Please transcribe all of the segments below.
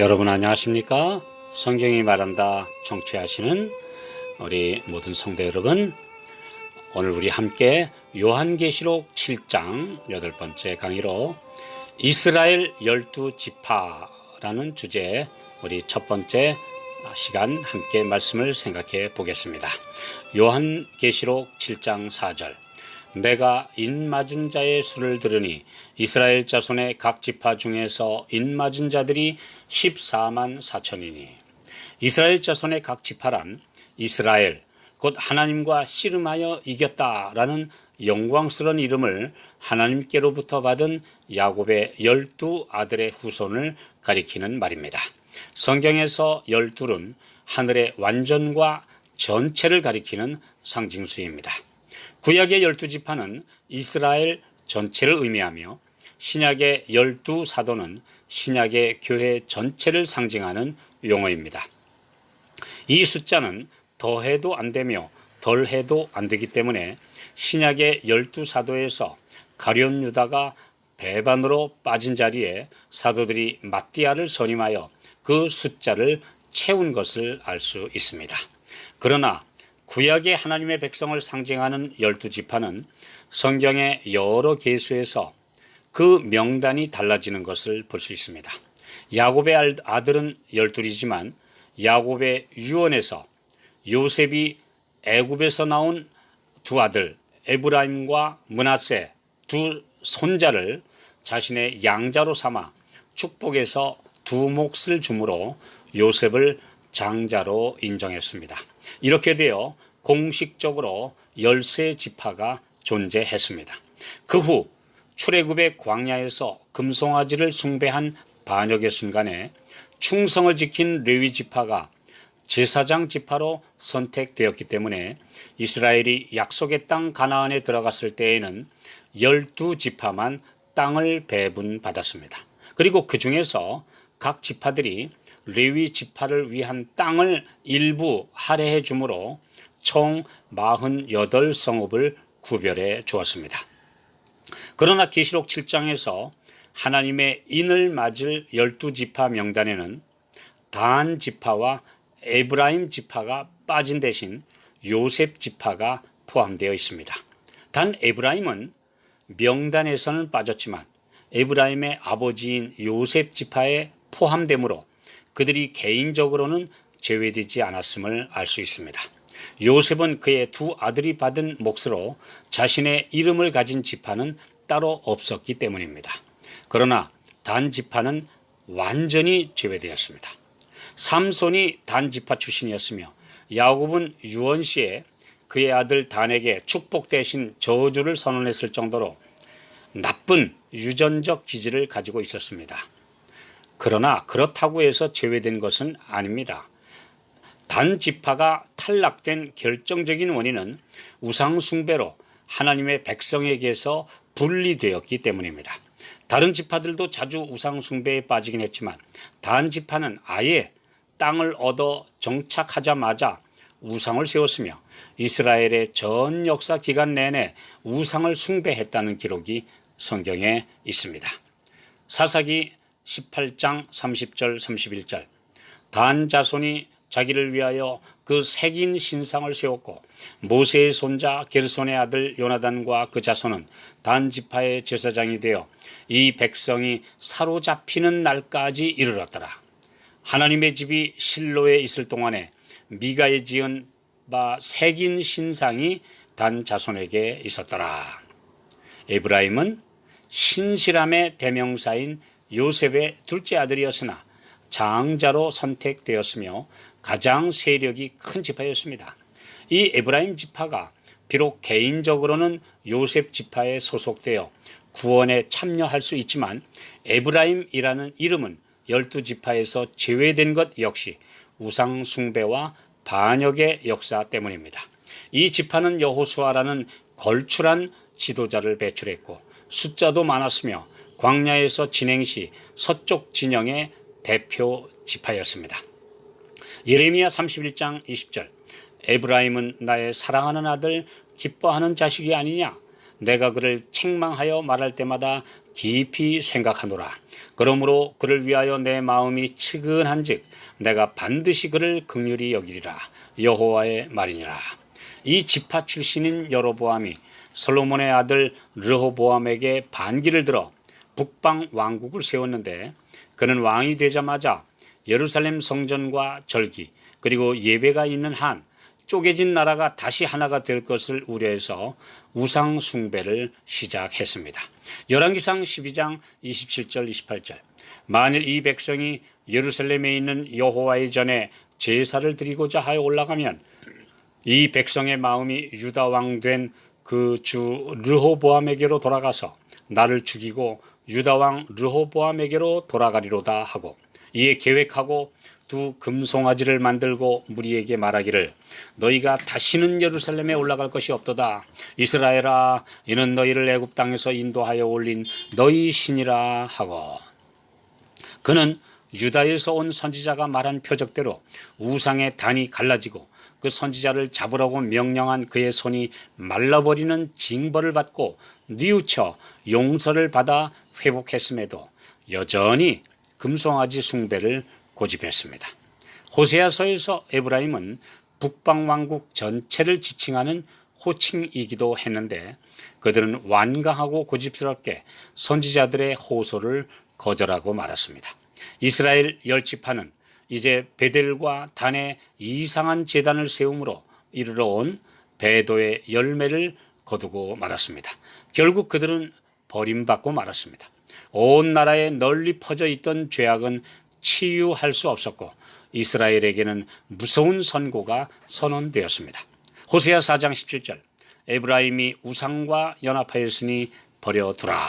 여러분 안녕하십니까? 성경이 말한다 청취하시는 우리 모든 성도 여러분, 오늘 우리 함께 요한계시록 7장 8번째 강의로 이스라엘 12지파라는 주제에 우리 첫 번째 시간 함께 말씀을 생각해 보겠습니다. 요한계시록 7장 4절, 내가 인맞은 자의 수를 들으니 이스라엘 자손의 각 지파 중에서 인맞은 자들이 14만 4천이니. 이스라엘 자손의 각 지파란 이스라엘, 곧 하나님과 씨름하여 이겼다라는 영광스러운 이름을 하나님께로부터 받은 야곱의 12아들의 후손을 가리키는 말입니다. 성경에서 12는 하늘의 완전과 전체를 가리키는 상징수입니다. 구약의 12지파는 이스라엘 전체를 의미하며 신약의 12사도는 신약의 교회 전체를 상징하는 용어입니다. 이 숫자는 더해도 안 되며 덜해도 안 되기 때문에 신약의 12사도에서 가룟 유다가 배반으로 빠진 자리에 사도들이 마띠아를 선임하여 그 숫자를 채운 것을 알 수 있습니다. 그러나 구약의 하나님의 백성을 상징하는 12지파는 성경의 여러 계수에서 그 명단이 달라지는 것을 볼 수 있습니다. 야곱의 아들은 12이지만 야곱의 유언에서 요셉이 애굽에서 나온 두 아들 에브라임과 므낫세 두 손자를 자신의 양자로 삼아 축복해서 두 몫을 주므로 요셉을 장자로 인정했습니다. 이렇게 되어 공식적으로 13지파가 존재했습니다. 그 후 출애굽의 광야에서 금송아지를 숭배한 반역의 순간에 충성을 지킨 레위지파가 제사장 지파로 선택되었기 때문에 이스라엘이 약속의 땅 가나안에 들어갔을 때에는 12지파만 땅을 배분받았습니다. 그리고 그 중에서 각 지파들이 레위 지파를 위한 땅을 일부 할애해 주므로 총 48성읍을 구별해 주었습니다. 그러나 계시록 7장에서 하나님의 인을 맞을 12지파 명단에는 단 지파와 에브라임 지파가 빠진 대신 요셉 지파가 포함되어 있습니다. 단 에브라임은 명단에서는 빠졌지만 에브라임의 아버지인 요셉 지파에 포함되므로 그들이 개인적으로는 제외되지 않았음을 알 수 있습니다. 요셉은 그의 두 아들이 받은 몫으로 자신의 이름을 가진 지파는 따로 없었기 때문입니다. 그러나 단 지파는 완전히 제외되었습니다. 삼손이 단 지파 출신이었으며 야곱은 유언 시에 그의 아들 단에게 축복 대신 저주를 선언했을 정도로 나쁜 유전적 기질을 가지고 있었습니다. 그러나 그렇다고 해서 제외된 것은 아닙니다. 단 지파가 탈락된 결정적인 원인은 우상 숭배로 하나님의 백성에게서 분리되었기 때문입니다. 다른 지파들도 자주 우상 숭배에 빠지긴 했지만 단 지파는 아예 땅을 얻어 정착하자마자 우상을 세웠으며 이스라엘의 전 역사 기간 내내 우상을 숭배했다는 기록이 성경에 있습니다. 사사기 18장 30절 31절, 단 자손이 자기를 위하여 그 새긴 신상을 세웠고 모세의 손자 게르손의 아들 요나단과 그 자손은 단 지파의 제사장이 되어 이 백성이 사로잡히는 날까지 이르렀더라. 하나님의 집이 실로에 있을 동안에 미가에 지은 바 새긴 신상이 단 자손에게 있었더라. 에브라임은 신실함의 대명사인 요셉의 둘째 아들이었으나 장자로 선택되었으며 가장 세력이 큰 지파였습니다. 이 에브라임 지파가 비록 개인적으로는 요셉 지파에 소속되어 구원에 참여할 수 있지만 에브라임이라는 이름은 12지파에서 제외된 것 역시 우상 숭배와 반역의 역사 때문입니다. 이 지파는 여호수아라는 걸출한 지도자를 배출했고 숫자도 많았으며 광야에서 진행 시 서쪽 진영의 대표 지파였습니다. 예레미야 31장 20절, 에브라임은 나의 사랑하는 아들 기뻐하는 자식이 아니냐, 내가 그를 책망하여 말할 때마다 깊이 생각하노라. 그러므로 그를 위하여 내 마음이 측은한즉 내가 반드시 그를 긍휼히 여기리라. 여호와의 말이니라. 이 지파 출신인 여로보암이 솔로몬의 아들 르호보암에게 반기를 들어 북방 왕국을 세웠는데, 그는 왕이 되자마자 예루살렘 성전과 절기 그리고 예배가 있는 한 쪼개진 나라가 다시 하나가 될 것을 우려해서 우상 숭배를 시작했습니다. 열왕기상 12장 27절 28절. 만일 이 백성이 예루살렘에 있는 여호와의 전에 제사를 드리고자 하여 올라가면 이 백성의 마음이 유다 왕 된 그 주 르호보암에게로 돌아가서 나를 죽이고 유다 왕 르호보암에게로 돌아가리로다 하고, 이에 계획하고 두 금송아지를 만들고 무리에게 말하기를 너희가 다시는 예루살렘에 올라갈 것이 없도다. 이스라엘아, 이는 너희를 애굽 땅에서 인도하여 올린 너희 신이라 하고, 그는 유다에서 온 선지자가 말한 표적대로 우상의 단이 갈라지고 그 선지자를 잡으라고 명령한 그의 손이 말라버리는 징벌을 받고 뉘우쳐 용서를 받아 회복했음에도 여전히 금송아지 숭배를 고집했습니다. 호세아서에서 에브라임은 북방왕국 전체를 지칭하는 호칭이기도 했는데, 그들은 완강하고 고집스럽게 선지자들의 호소를 거절하고 말았습니다. 이스라엘 10지파는 이제 베델과 단에 이상한 제단을 세움으로 이르러 온 배도의 열매를 거두고 말았습니다. 결국 그들은 버림받고 말았습니다. 온 나라에 널리 퍼져 있던 죄악은 치유할 수 없었고 이스라엘에게는 무서운 선고가 선언되었습니다. 호세아 4장 17절. 에브라임이 우상과 연합하였으니 버려두라.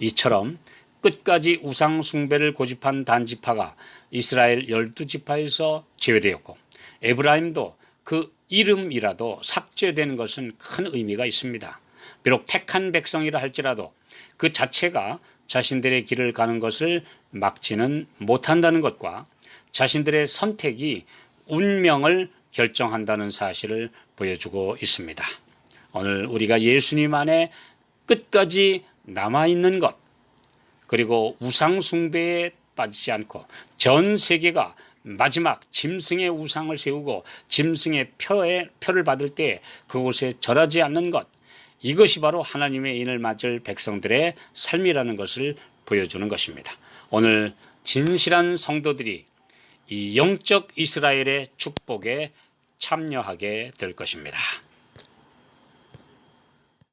이처럼 끝까지 우상 숭배를 고집한 단지파가 이스라엘 12지파에서 제외되었고, 에브라임도 그 이름이라도 삭제된 것은 큰 의미가 있습니다. 비록 택한 백성이라 할지라도 그 자체가 자신들의 길을 가는 것을 막지는 못한다는 것과 자신들의 선택이 운명을 결정한다는 사실을 보여주고 있습니다. 오늘 우리가 예수님 안에 끝까지 남아있는 것, 그리고 우상 숭배에 빠지지 않고 전 세계가 마지막 짐승의 우상을 세우고 짐승의 표를 받을 때 그곳에 절하지 않는 것, 이것이 바로 하나님의 인을 맞을 백성들의 삶이라는 것을 보여주는 것입니다. 오늘 진실한 성도들이 이 영적 이스라엘의 축복에 참여하게 될 것입니다.